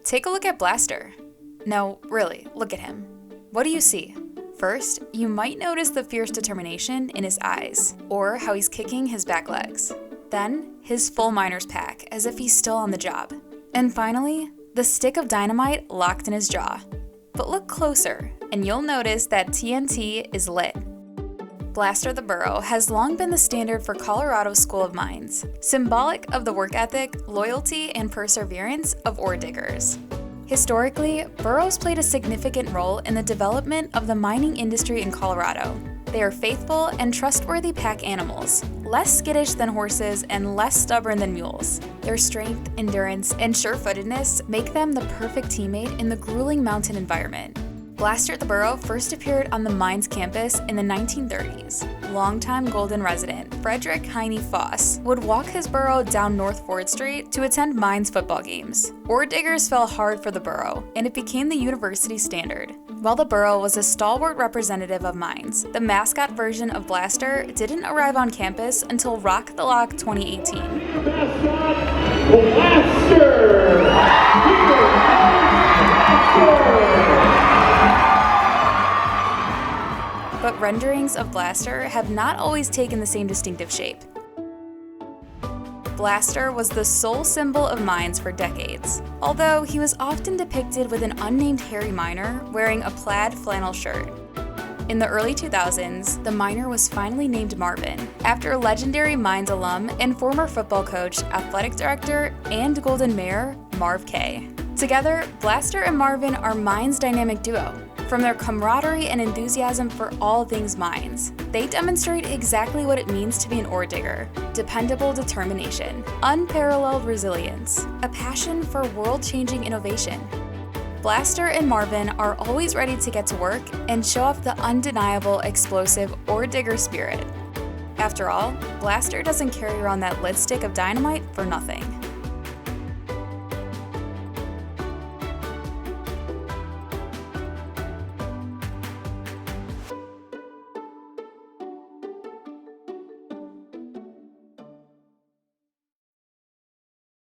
Take a look at Blaster. No, really, look at him. What do you see? First, you might notice the fierce determination in his eyes, or how he's kicking his back legs. Then, his full miner's pack, as if he's still on the job. And finally, the stick of dynamite locked in his jaw. But look closer, and you'll notice that TNT is lit. Blaster the Burro has long been the standard for Colorado's School of Mines, symbolic of the work ethic, loyalty, and perseverance of Orediggers. Historically, burros played a significant role in the development of the mining industry in Colorado. They are faithful and trustworthy pack animals, less skittish than horses and less stubborn than mules. Their strength, endurance, and sure-footedness make them the perfect teammate in the grueling mountain environment. Blaster the Burro first appeared on the Mines campus in the 1930s. Longtime Golden resident Frederick Heine Foss would walk his burro down North 4th Street to attend Mines football games. Orediggers fell hard for the burro, and it became the university standard. While the burro was a stalwart representative of Mines, the mascot version of Blaster didn't arrive on campus until Rock the Lock 2018. Mascot, Blaster! But renderings of Blaster have not always taken the same distinctive shape. Blaster was the sole symbol of Mines for decades, although he was often depicted with an unnamed hairy miner wearing a plaid flannel shirt. In the early 2000s, the miner was finally named Marvin, after legendary Mines alum and former football coach, athletic director, and Golden Mayor, Marv Kay. Together, Blaster and Marvin are Mines' dynamic duo. From their camaraderie and enthusiasm for all things Mines, they demonstrate exactly what it means to be an Oredigger: dependable determination, unparalleled resilience, a passion for world-changing innovation. Blaster and Marvin are always ready to get to work and show off the undeniable, explosive Oredigger spirit. After all, Blaster doesn't carry around that lit stick of dynamite for nothing.